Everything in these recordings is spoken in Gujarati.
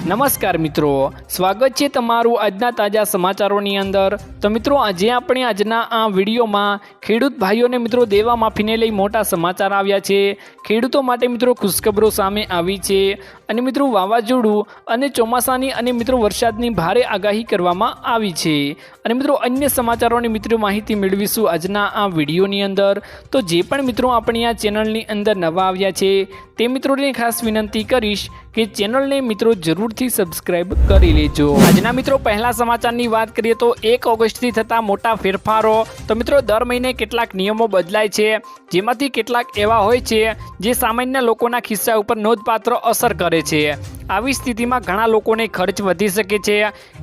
નમસ્કાર મિત્રો, સ્વાગત છે તમારું આજના તાજા સમાચારોની અંદર। તો મિત્રો આજે આપણે આજના આ વિડીયોમાં ખેડૂત ભાઈઓને મિત્રો દેવા માફીને લઈ મોટા સમાચાર આવ્યા છે। ખેડૂતો માટે મિત્રો ખુશખબરો સામે આવી છે અને મિત્રો વાવાઝોડું અને ચોમાસાની અને મિત્રો વરસાદની ભારે આગાહી કરવામાં આવી છે અને મિત્રો અન્ય સમાચારોની મિત્રો માહિતી મેળવીશું આજના આ વિડીયોની અંદર। તો જે પણ મિત્રો આપણી આ ચેનલની અંદર નવા આવ્યા છે તે મિત્રોને ખાસ વિનંતી કરીશ કે ચેનલને મિત્રો જરૂરથી સબસ્ક્રાઇબ કરી લેજો। આજના મિત્રો પહેલા સમાચારની વાત કરીએ તો 1 ઓગસ્ટથી થતા મોટા ફેરફારો। તો મિત્રો દર મહિને કેટલાક નિયમો બદલાય છે, જેમાંથી કેટલાક એવા હોય છે જે સામાન્ય લોકોના ખિસ્સા ઉપર નોંધપાત્ર અસર કરે છે। આવી સ્થિતિમાં ઘણા લોકોને ખર્ચ વધી શકે છે।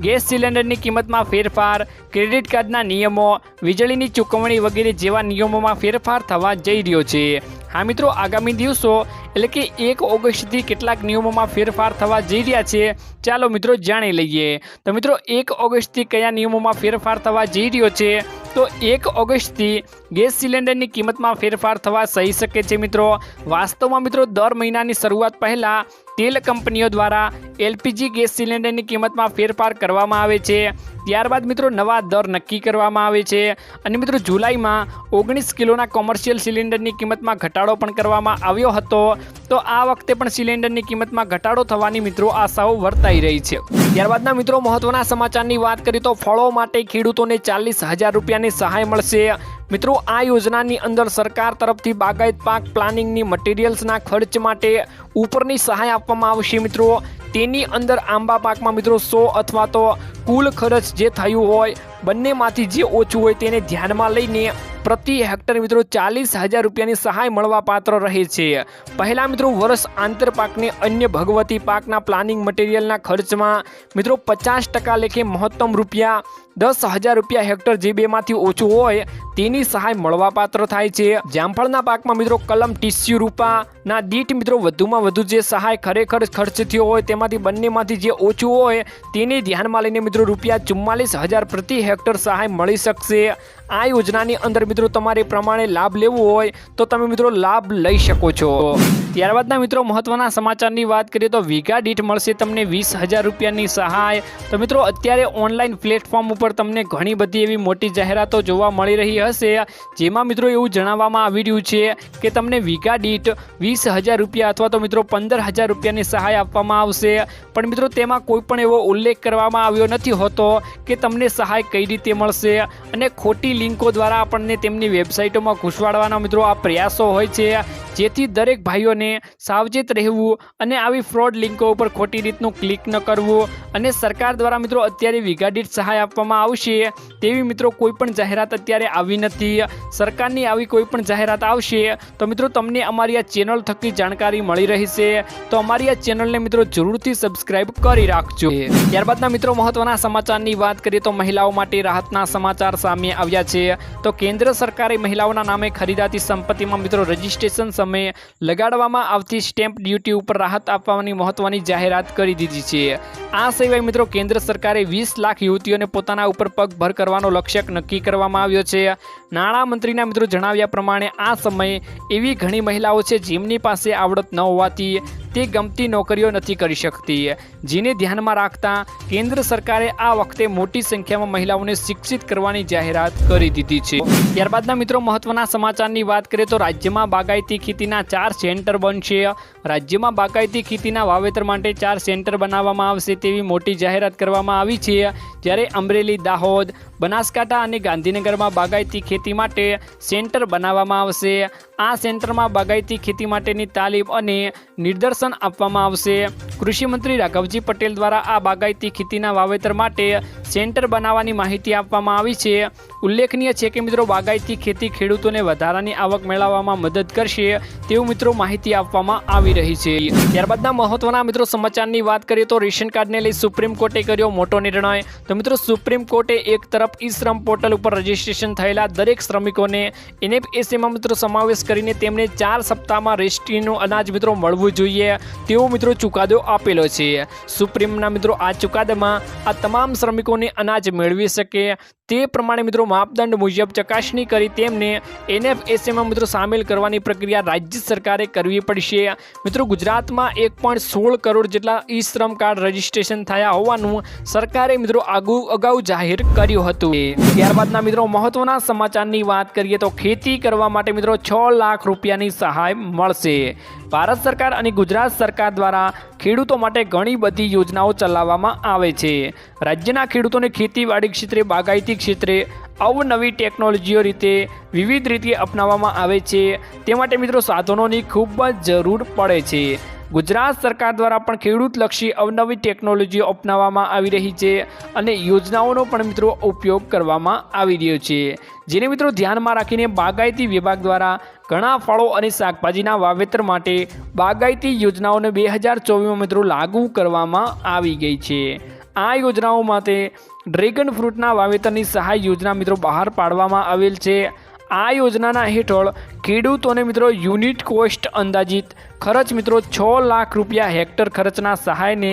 ગેસ સિલિન્ડરની કિંમતમાં ફેરફાર, ક્રેડિટ કાર્ડના નિયમો, વીજળીની ચૂકવણી વગેરે જેવા નિયમોમાં ફેરફાર થવા જઈ રહ્યો છે। હા મિત્રો, આગામી દિવસો એટલે કે 1 ઓગસ્ટથી કેટલાક નિયમોમાં ફેરફાર થવા જઈ રહ્યા છે, ચાલો મિત્રો જાણી લઈએ। તો મિત્રો 1 ઓગસ્ટથી કયા નિયમોમાં ફેરફાર થવા જઈ રહ્યો છે? તો 1 ઓગસ્ટથી ગેસ સિલિન્ડરની કિંમતમાં ફેરફાર થવા થઈ શકે છે મિત્રો। વાસ્તવમાં મિત્રો દર મહિનાની શરૂઆત પહેલાં તેલ કંપનીઓ દ્વારા એલપીજી ગેસ સિલિન્ડરની કિંમતમાં ફેરફાર કરવામાં આવે છે, ત્યારબાદ મિત્રો નવા દર નક્કી કરવામાં આવે છે અને મિત્રો જુલાઈમાં 19 કિલોના કોમર્શિયલ સિલિન્ડરની કિંમતમાં ઘટાડો પણ કરવામાં આવ્યો હતો। તો આ વખતે પણ સિલિન્ડરની કિંમતમાં ઘટાડો થવાની મિત્રો આશાઓ વર્તાઈ રહી છે। ત્યારબાદના મિત્રો મહત્વના સમાચારની વાત કરીએ તો ફળો માટે ખેડૂતોને 40,000 રૂપિયાની સહાય મળશે। મિત્રો આ યોજનાની અંદર સરકાર તરફથી બાગાયત પાક પ્લાનિંગની મટીરિયલ્સના ખર્ચ માટે ઉપરની સહાય આપવામાં આવશે મિત્રો। તેની અંદર આંબા પાકમાં મિત્રો 100 અથવા તો કુલ ખર્ચ જે થયું હોય બંનેમાંથી જે ઓછું હોય તેને ધ્યાનમાં લઈને પ્રતિ હેક્ટર મિત્રો 40,000 રૂપિયાની સહાય મળવા પાત્ર રહે છે। પહેલા મિત્રો વર્ષ આંતર પાકને અન્ય ભગવતી પાકના પ્લાનિંગ મટીરિયલના ખર્ચમાં મિત્રો 50% લેખે મહત્તમ રૂપિયા 10,000 રૂપિયા હેક્ટર જે બેમાંથી ઓછું હોય તેની સહાય મળવા પાત્ર થાય છે। જામફળના પાકમાં મિત્રો કલમ ટીસ્યુ રૂપાના દીઠ મિત્રો વધુમાં વધુ જે સહાય ખરેખર ખર્ચ થયો હોય તેમાંથી બંનેમાંથી જે ઓછું હોય તેને ધ્યાનમાં લઈને મિત્રો રૂપિયા 44,000 પ્રતિ હેક્ટર સહાય મળી શકશે। આ યોજનાની અંદર મિત્રો તમારે પ્રમાણે લાભ લેવો હોય તો તમે મિત્રો લાભ લઈ શકો છો। ત્યારબાદના મિત્રો મહત્વના સમાચારની વાત કરીએ તો વીઘા દીઠ મળશે તમને 20,000 રૂપિયાની સહાય। તો મિત્રો અત્યારે ઓનલાઈન પ્લેટફોર્મ ઉપર તમને ઘણી બધી એવી મોટી જાહેરાતો જોવા મળી રહી હશે, જેમાં મિત્રો એવું જણાવવામાં આવી રહ્યું છે કે તમને વીઘા દીઠ 20,000 રૂપિયા અથવા તો મિત્રો 15,000 રૂપિયાની સહાય આપવામાં આવશે, પણ મિત્રો તેમાં કોઈ પણ એવો ઉલ્લેખ કરવામાં આવ્યો નથી હોતો કે તમને સહાય કઈ રીતે મળશે અને ખોટી લિંકો દ્વારા આપણને તેમની વેબસાઇટોમાં ઘૂસવાડવાના મિત્રો આ પ્રયાસો હોય છે, જેથી દરેક ભાઈઓને સાવચેત રહેવું અને આવી ફ્રોડ લિંકો ઉપર ખોટી રીતનું ક્લિક ન કરવું। અને સરકાર દ્વારા મિત્રો અત્યારે વીઘા દીઠ સહાય આપવામાં આવશે તેવી મિત્રો કોઈ પણ જાહેરાત અત્યારે આવી નથી। સરકારની આવી કોઈ પણ જાહેરાત આવશે તો મિત્રો તમને અમારી આ ચેનલ થકી જાણકારી મળી રહેશે, તો અમારી આ ચેનલને મિત્રો જરૂરથી સબસ્ક્રાઇબ કરી રાખજો। ત્યારબાદના મિત્રો મહત્વના સમાચારની વાત કરીએ તો મહિલાઓ માટે રાહતના સમાચાર સામે આવ્યા છે। તો કેન્દ્ર સરકારે મહિલાઓના નામે ખરીદાતી સંપત્તિમાં મિત્રો રજીસ્ટ્રેશન સમયે લગાડવામાં આવતી સ્ટેમ્પ ડ્યુટી ઉપર રાહત આપવાની મહત્વની જાહેરાત કરી દીધી છે। આ સિવાય મિત્રો કેન્દ્ર સરકારે 20 લાખ યુવતીઓને પોતાના ઉપર પગભર કરવાનો લક્ષ્યાંક નક્કી કરવામાં આવ્યો છે। નાણાં મંત્રીના મિત્રો જણાવ્યા પ્રમાણે આ સમયે એવી ઘણી મહિલાઓ છે જેમની પાસે આવડત ન હોવાથી તે ગમતી નોકરીઓ નથી કરી શકતી, જેને ધ્યાનમાં રાખતા કેન્દ્ર સરકારે આ વખતે મોટી સંખ્યામાં મહિલાઓને શિક્ષિત કરવાની જાહેરાત કરી દીધી છે। ત્યારબાદના મિત્રો મહત્વના સમાચારની વાત કરીએ તો રાજ્યમાં બાગાયતી ખેતીના 4 સેન્ટર બનશે। રાજ્યમાં બાગાયતી ખેતીના વાવેતર માટે 4 સેન્ટર બનાવવામાં આવશે તેવી મોટી જાહેરાત કરવામાં આવી છે, જ્યારે અમરેલી, દાહોદ, બનાસકાંઠા અને ગાંધીનગરમાં બાગાયતી ખેતી માટે સેન્ટર બનાવવામાં આવશે। આ સેન્ટરમાં બાગાયતી ખેતી માટેની તાલીમ અને નિદર્શન આપવામાં આવશે। કૃષિમંત્રી રાઘવજી પટેલ દ્વારા આ બાગાયતી ખેતીના વાવેતર માટે સેન્ટર બનાવવાની માહિતી આપવામાં આવી છે। ઉલ્લેખનીય છે કે મિત્રો બાગાયતી ખેતી ખેડૂતોને વધારાની આવક મેળવવામાં મદદ કરશે તેવું મિત્રો માહિતી આપવામાં આવી રહી છે। ત્યારબાદના મહત્વના મિત્રો સમાચારની વાત કરીએ તો રેશન કાર્ડને લઈ સુપ્રીમ કોર્ટે કર્યો મોટો નિર્ણય। તો મિત્રો સુપ્રીમ કોર્ટે એક તરફ ઈ શ્રમ પોર્ટલ ઉપર રજીસ્ટ્રેશન થયેલા દરેક શ્રમિકોને NFSAમાં મિત્રો સમાવેશ કરીને તેમને 4 સપ્તાહમાં રેશનનું અનાજ મિત્રો મળવું જોઈએ તેવો મિત્રો ચુકાદો આપેલો છે। સુપ્રીમના મિત્રો આ ચુકાદામાં આ તમામ શ્રમિકોને અનાજ મેળવી શકે તે પ્રમાણે મિત્રો માપદંડ મુજબ ચકાસણી કરી તેમને NFSAમાં મિત્રો સામેલ કરવાની પ્રક્રિયા રાજ્ય સરકારે કરવી પડશે। મિત્રો ગુજરાતમાં 1.16 કરોડ જેટલા ઈ શ્રમ કાર્ડ રજીસ્ટ્રેશન થયા હોવાનું સરકારે મિત્રો અગાઉ જાહેર કર્યું હતું। ત્યારબાદના મિત્રો મહત્વના સમાચારની વાત કરીએ તો ખેતી કરવા માટે મિત્રો 6 લાખ રૂપિયાની સહાય મળશે। ભારત સરકાર અને ગુજરાત સરકાર દ્વારા ખેડૂતો માટે ઘણી બધી યોજનાઓ ચલાવવામાં આવે છે। રાજ્યના ખેડૂતોને ખેતીવાડી ક્ષેત્રે બાગાયતી ક્ષેત્રે અવનવી ટેકનોલોજીઓ રીતે વિવિધ રીતે અપનાવવામાં આવે છે। તે માટે મિત્રો સાધનોની ખૂબ જ જરૂર પડે છે। ગુજરાત સરકાર દ્વારા પણ ખેડૂતલક્ષી અવનવી ટેકનોલોજીઓ અપનાવવામાં આવી રહી છે અને યોજનાઓનો પણ મિત્રો ઉપયોગ કરવામાં આવી રહ્યો છે, જેને મિત્રો ધ્યાનમાં રાખીને બાગાયતી વિભાગ દ્વારા ઘણા ફળો અને શાકભાજીના વાવેતર માટે બાગાયતી યોજનાઓને 2024માં મિત્રો લાગુ કરવામાં આવી ગઈ છે। આ યોજનાઓ માટે ડ્રેગન ફ્રૂટના વાવેતરની સહાય યોજના મિત્રો બહાર પાડવામાં આવેલ છે। આ યોજનાના હેઠળ ખેડૂતોને મિત્રો યુનિટ કોસ્ટ અંદાજિત ખર્ચ મિત્રો 6 લાખ રૂપિયા હેક્ટર ખર્ચના સહાયને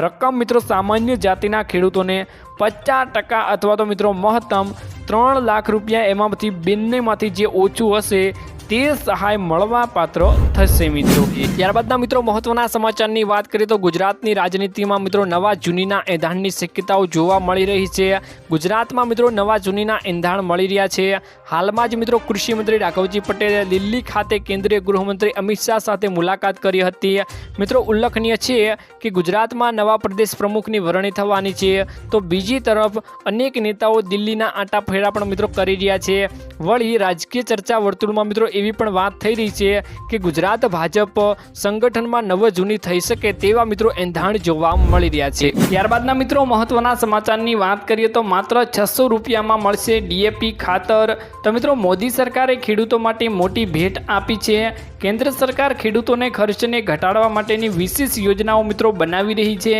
રકમ મિત્રો સામાન્ય જાતિના ખેડૂતોને 50% અથવા તો મિત્રો મહત્તમ 3 લાખ રૂપિયા એમાંથી બંનેમાંથી જે ઓછું હશે તે સહાય મળવા પાત્ર થશે મિત્રો। ત્યારબાદના મિત્રો મહત્વના સમાચારની વાત કરીએ તો ગુજરાતની રાજનીતિમાં મિત્રો નવા જૂનીના એંધાણની શક્યતાઓ જોવા મળી રહી છે। ગુજરાતમાં મિત્રો નવા જૂનીના એંધાણ મળી રહ્યા છે। હાલમાં જ મિત્રો કૃષિ મંત્રી રાઘવજી પટેલે દિલ્હી ખાતે કેન્દ્રીય ગૃહમંત્રી અમિત શાહ સાથે મુલાકાત કરી હતી। મિત્રો ઉલ્લેખનીય છે કે ગુજરાતમાં નવા પ્રદેશ પ્રમુખની વરણી થવાની છે, તો બીજી તરફ અનેક નેતાઓ દિલ્હીના આંટા ફેરા પણ મિત્રો કરી રહ્યા છે। વળી રાજકીય ચર્ચા વર્તુળમાં મિત્રો એવી પણ વાત થઈ રહી છે કે ગુજરાત ભાજપ સંગઠનમાં નવ જૂની થઈ શકે તેવા મિત્રો એંધાણ જોવા મળી રહ્યા છે। ત્યારબાદના મિત્રો મહત્વના સમાચારની વાત કરીએ તો માત્ર 600 રૂપિયામાં મળશે DAP ખાતર। તો મિત્રો મોદી સરકારે ખેડૂતો માટે મોટી ભેટ આપી છે। કેન્દ્ર સરકાર ખેડૂતોને ખર્ચને ઘટાડવા માટેની વિશેષ યોજનાઓ મિત્રો બનાવી રહી છે,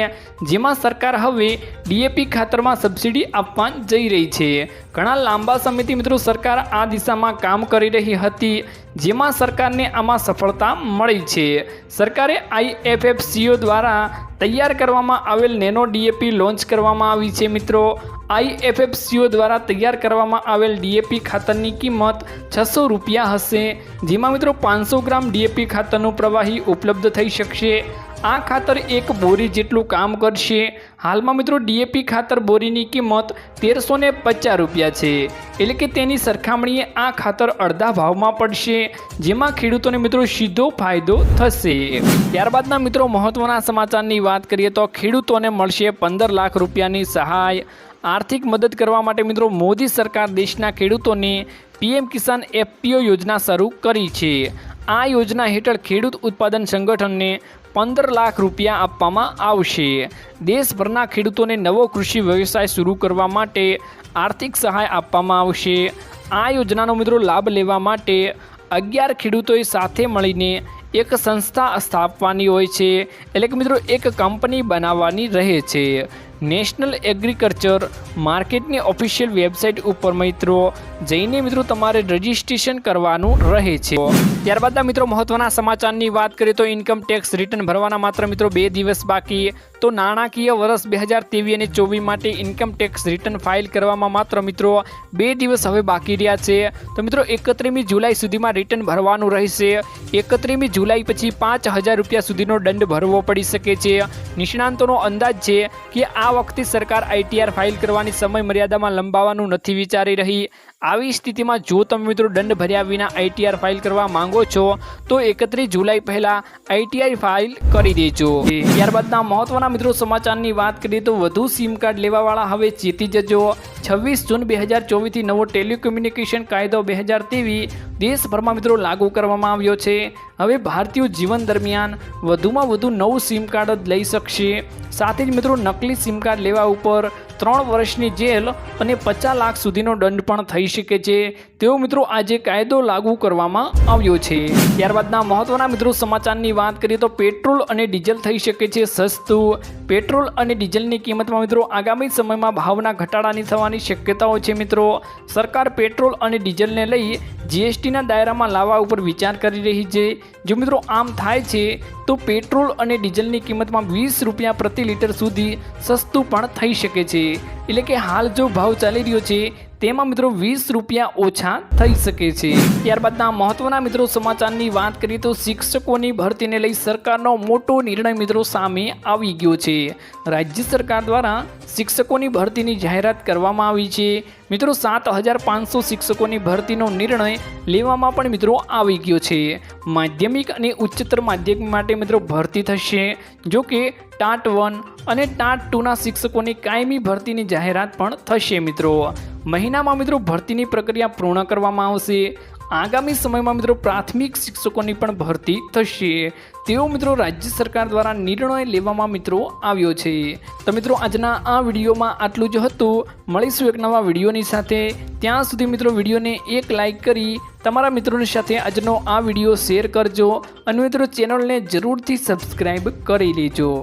જેમાં સરકાર હવે DAP ખાતરમાં સબસિડી આપવા જઈ રહી છે। ઘણા લાંબા સમયથી મિત્રો સરકાર આ દિશામાં કામ કરી રહી હતી, જેમાં સરકારને આમાં સફળતા મળી છે। સરકારે IFFCO દ્વારા તૈયાર કરવામાં આવેલ નેનો DAP લોન્ચ કરવામાં આવી છે। મિત્રો IFFCO દ્વારા તૈયાર કરવામાં આવેલ DAP ખાતરની કિંમત 600 રૂપિયા હશે, જેમાં મિત્રો 500 ગ્રામ DAP ખાતરનું પ્રવાહી ઉપલબ્ધ થઈ શકશે। આ ખાતર એક બોરી જેટલું કામ કરશે। હાલમાં મિત્રો DAP ખાતર બોરીની કિંમત 1350 રૂપિયા છે, એટલે કે તેની સરખામણીએ આ ખાતર અડધા ભાવમાં પડશે, જેમાં ખેડૂતોને મિત્રો સીધો ફાયદો થશે। ત્યારબાદના મિત્રો મહત્વના સમાચારની વાત કરીએ તો ખેડૂતોને મળશે 15 લાખ રૂપિયાની સહાય। આર્થિક મદદ કરવા માટે મિત્રો મોદી સરકાર દેશના ખેડૂતોને PM કિસાન FPO યોજના શરૂ કરી છે। આ યોજના હેઠળ ખેડૂત ઉત્પાદન સંગઠનને 15 લાખ રૂપિયા આપવામાં આવશે। દેશભરના ખેડૂતોને નવો કૃષિ વ્યવસાય શરૂ કરવા માટે આર્થિક સહાય આપવામાં આવશે। આ યોજનાનો મિત્રો લાભ લેવા માટે 11 ખેડૂતોએ સાથે મળીને એક સંસ્થા સ્થાપવાની હોય છે, એટલે કે મિત્રો એક કંપની બનાવવાની રહે છે। નેશનલ એગ્રીકલ્ચર માર્કેટની ઓફિશિયલ વેબસાઇટ ઉપર મિત્રો જઈને મિત્રો તમારે રજીસ્ટ્રેશન કરવાનું રહે છે। ત્યારબાદના મિત્રો મહત્વના સમાચારની વાત કરીએ તો ઇન્કમ ટેક્સ રિટર્ન ભરવાના માત્ર મિત્રો 2 દિવસ બાકી। તો નાણાકીય વર્ષ 2023 અને 24 માટે ઇન્કમ ટેક્સ રિટર્ન ફાઇલ કરવામાં માત્ર મિત્રો 2 દિવસ હવે બાકી રહ્યા છે। તો મિત્રો 31મી જુલાઈ સુધીમાં રિટર્ન ભરવાનું રહેશે। 31મી જુલાઈ પછી 5000 રૂપિયા સુધીનો દંડ ભરવો પડી શકે છે। નિષ્ણાંતોનો અંદાજ છે કે આ વખતે સરકાર ITR ફાઇલ કરવાની સમય મર્યાદામાં લંબાવવાનું નથી વિચારી રહી। આવી સ્થિતિમાં જો તમે મિત્રો દંડ ભર્યા વિના ITR ફાઇલ કરવા માંગો છો તો 31 જુલાઈ પહેલા ITR ફાઇલ કરી દેજો। ત્યારબાદના મહત્વના મિત્રો સમાચારની વાત કરીએ તો વધુ સિમ કાર્ડ લેવાવાળા હવે ચેતી જજો। 26 જૂન 2024 થી નવો ટેલિકોમ્યુનિકેશન કાયદો 2023 દેશભરમાં મિત્રો લાગુ કરવામાં આવ્યો છે। હવે ભારતીયો જીવન દરમિયાન વધુમાં વધુ 9 સિમ કાર્ડ જ લઈ શકશે। સાથે જ મિત્રો નકલી સિમ કાર્ડ લેવા ઉપર 3 વર્ષની જેલ અને 50 લાખ સુધીનો દંડ પણ થઈ શકે છે, તેવો મિત્રો આજે કાયદો લાગુ કરવામાં આવ્યો છે। ત્યારબાદના મહત્વના મિત્રો સમાચારની વાત કરીએ તો પેટ્રોલ અને ડીઝલ થઈ શકે છે સસ્તું। પેટ્રોલ અને ડીઝલની કિંમતમાં મિત્રો આગામી સમયમાં ભાવના ઘટાડાની થવાની શક્યતાઓ છે। મિત્રો સરકાર પેટ્રોલ અને ડીઝલને લઈ GST જીએસટીના દાયરામાં લાવવા ઉપર વિચાર કરી રહી છે। જો મિત્રો આમ થાય છે તો પેટ્રોલ અને ડીઝલની કિંમતમાં 20 રૂપિયા પ્રતિ લીટર સુધી સસ્તું પણ થઈ શકે છે। એટલે કે હાલ જો ભાવ ચાલી રહ્યો છે તેમાં મિત્રો 20 રૂપિયા ઓછા થઈ શકે છે। ત્યારબાદના મહત્વના મિત્રો સમાચારની વાત કરીએ તો શિક્ષકોની ભરતીને લઈ સરકારનો મોટો નિર્ણય મિત્રો સામે આવી ગયો છે। રાજ્ય સરકાર દ્વારા શિક્ષકોની ભરતીની જાહેરાત કરવામાં આવી છે। મિત્રો 7500 શિક્ષકોની ભરતીનો નિર્ણય લેવામાં પણ મિત્રો આવી ગયો છે। માધ્યમિક અને ઉચ્ચતર માધ્યમિક માટે મિત્રો ભરતી થશે। જો કે ટાટ 1 અને ટાટ 2ના શિક્ષકોની કાયમી ભરતીની જાહેરાત પણ થશે। મિત્રો મહિનામાં મિત્રો ભરતીની પ્રક્રિયા પૂર્ણ કરવામાં આવશે। આગામી સમયમાં મિત્રો પ્રાથમિક શિક્ષકોની પણ ભરતી થશે તેવો મિત્રો રાજ્ય સરકાર દ્વારા નિર્ણય લેવામાં મિત્રો આવ્યો છે। તો મિત્રો આજના આ વિડીયોમાં આટલું જ હતું। મળીશું એક નવા વિડીયોની સાથે। ત્યાં સુધી મિત્રો વિડીયોને એક લાઇક કરી તમારા મિત્રોની સાથે આજનો આ વિડીયો શેર કરજો અને મિત્રો ચેનલને જરૂરથી સબસ્ક્રાઈબ કરી લેજો।